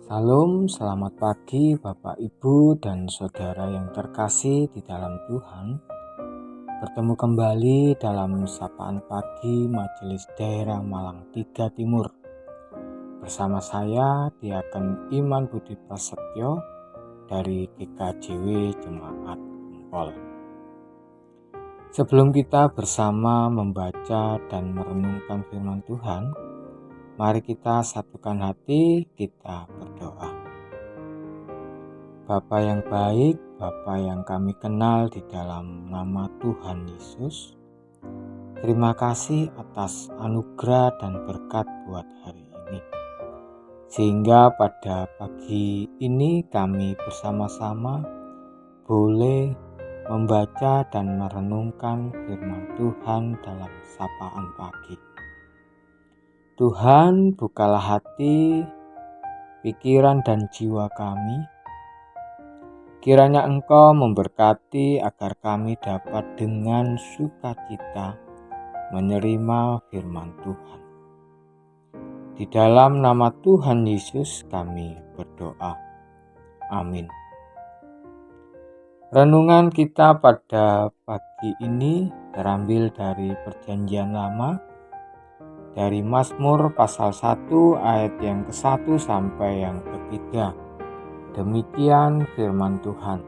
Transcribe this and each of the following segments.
Salam, selamat pagi Bapak Ibu dan Saudara yang terkasih di dalam Tuhan. Bertemu kembali dalam Sapaan Pagi Majelis Daerah Malang 3 Timur. Bersama saya Diaken Iman Budi Prasetyo dari GKJW Jemaat Gempol. Sebelum kita bersama membaca dan merenungkan firman Tuhan, mari kita satukan hati, kita berdoa. Bapa yang baik, Bapa yang kami kenal di dalam nama Tuhan Yesus, terima kasih atas anugerah dan berkat buat hari ini. Sehingga pada pagi ini kami bersama-sama boleh membaca dan merenungkan firman Tuhan dalam sapaan pagi. Tuhan, bukalah hati, pikiran dan jiwa kami. Kiranya Engkau memberkati agar kami dapat dengan sukacita menerima firman Tuhan. Di dalam nama Tuhan Yesus kami berdoa. Amin. Renungan kita pada pagi ini terambil dari Perjanjian Lama, dari Mazmur pasal 1 ayat yang ke-1 sampai yang ke-3. Demikian firman Tuhan.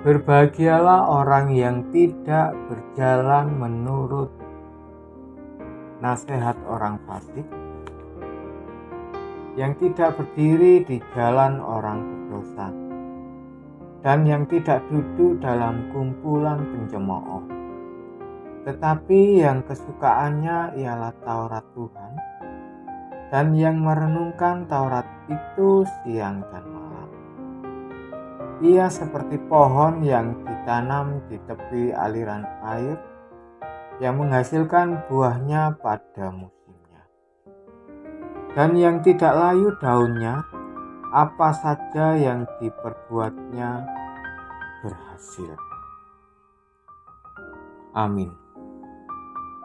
Berbahagialah orang yang tidak berjalan menurut nasihat orang fasik, yang tidak berdiri di jalan orang berdosa, dan yang tidak duduk dalam kumpulan pencemooh. Tetapi yang kesukaannya ialah Taurat Tuhan, dan yang merenungkan Taurat itu siang dan malam. Ia seperti pohon yang ditanam di tepi aliran air, yang menghasilkan buahnya pada musimnya. Dan yang tidak layu daunnya, apa saja yang diperbuatnya berhasil. Amin.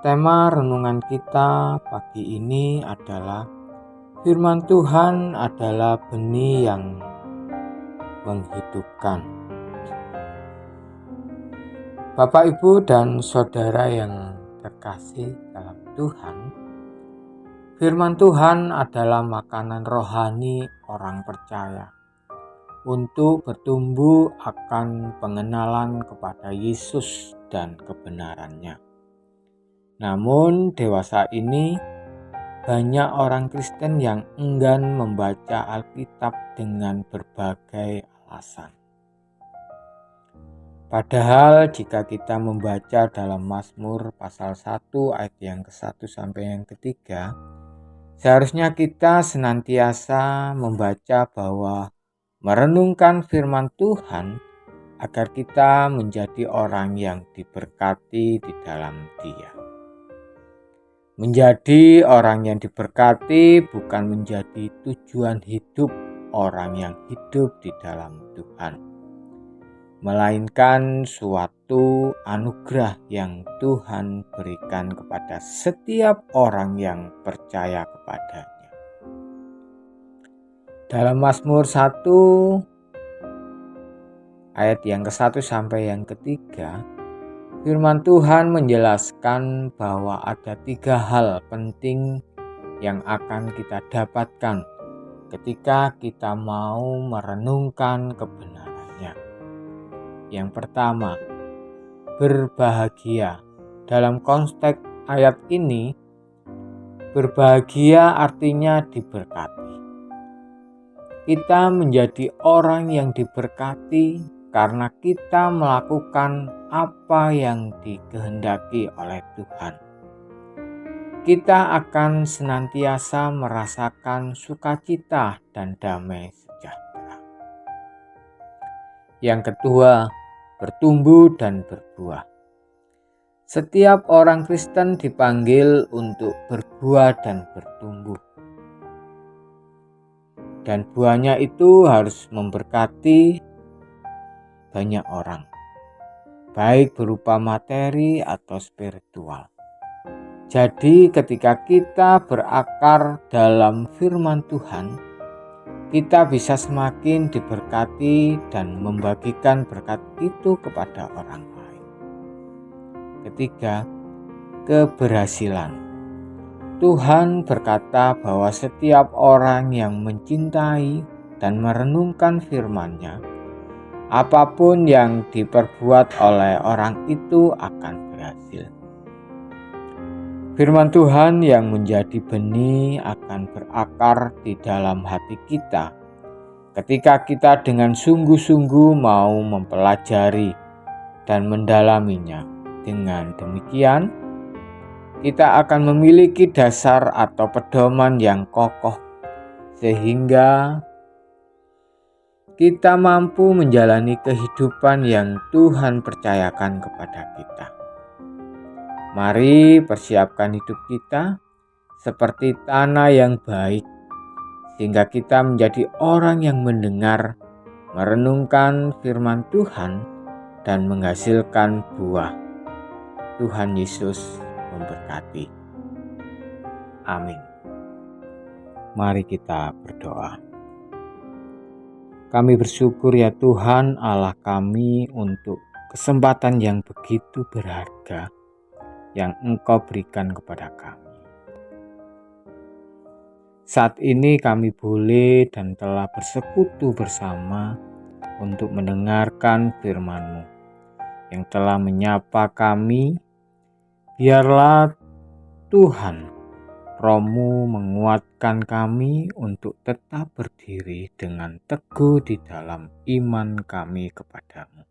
Tema renungan kita pagi ini adalah firman Tuhan adalah benih yang menghidupkan. Bapak, Ibu, dan Saudara yang terkasih dalam Tuhan, firman Tuhan adalah makanan rohani orang percaya untuk bertumbuh akan pengenalan kepada Yesus dan kebenarannya. Namun dewasa ini banyak orang Kristen yang enggan membaca Alkitab dengan berbagai alasan. Padahal jika kita membaca dalam Mazmur pasal 1 ayat yang ke-1 sampai yang ke-3, seharusnya kita senantiasa membaca bahwa merenungkan firman Tuhan agar kita menjadi orang yang diberkati di dalam Dia. Menjadi orang yang diberkati bukan menjadi tujuan hidup orang yang hidup di dalam Tuhan, melainkan suatu anugerah yang Tuhan berikan kepada setiap orang yang percaya kepadanya. Dalam Mazmur 1 ayat yang ke-1 sampai yang ke-3, firman Tuhan menjelaskan bahwa ada 3 hal penting yang akan kita dapatkan ketika kita mau merenungkan kebenarannya. Yang pertama, berbahagia. Dalam konteks ayat ini, berbahagia artinya diberkati. Kita menjadi orang yang diberkati karena kita melakukan apa yang dikehendaki oleh Tuhan. Kita akan senantiasa merasakan sukacita dan damai sejahtera. Yang kedua, bertumbuh dan berbuah. Setiap orang Kristen dipanggil untuk berbuah dan bertumbuh. Dan buahnya itu harus memberkati banyak orang, baik berupa materi atau spiritual. Jadi ketika kita berakar dalam firman Tuhan, kita bisa semakin diberkati dan membagikan berkat itu kepada orang lain. Ketiga, keberhasilan. Tuhan berkata bahwa setiap orang yang mencintai dan merenungkan firman-Nya, apapun yang diperbuat oleh orang itu akan berhasil. Firman Tuhan yang menjadi benih akan berakar di dalam hati kita ketika kita dengan sungguh-sungguh mau mempelajari dan mendalaminya. Dengan demikian, kita akan memiliki dasar atau pedoman yang kokoh sehingga kita mampu menjalani kehidupan yang Tuhan percayakan kepada kita. Mari persiapkan hidup kita seperti tanah yang baik, sehingga kita menjadi orang yang mendengar, merenungkan firman Tuhan, dan menghasilkan buah. Tuhan Yesus memberkati. Amin. Mari kita berdoa. Kami bersyukur ya Tuhan Allah kami untuk kesempatan yang begitu berharga yang Engkau berikan kepada kami. Saat ini kami boleh dan telah bersekutu bersama untuk mendengarkan firman-Mu yang telah menyapa kami. Biarlah Tuhan, Roh-Mu menguatkan kami untuk tetap berdiri dengan teguh di dalam iman kami kepadamu.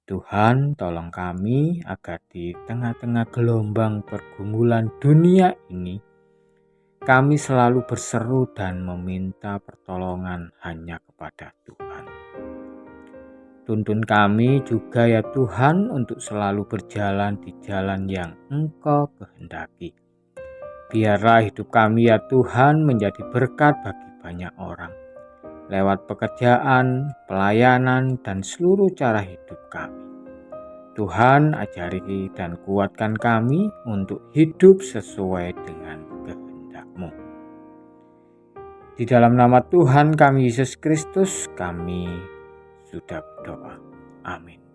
Tuhan, tolong kami agar di tengah-tengah gelombang pergumulan dunia ini, kami selalu berseru dan meminta pertolongan hanya kepada Tuhan. Tuntun kami juga ya Tuhan untuk selalu berjalan di jalan yang Engkau kehendaki. Biarlah hidup kami ya Tuhan menjadi berkat bagi banyak orang, lewat pekerjaan, pelayanan, dan seluruh cara hidup kami. Tuhan, ajari dan kuatkan kami untuk hidup sesuai dengan kehendak-Mu. Di dalam nama Tuhan kami Yesus Kristus, kami sudah berdoa. Amin.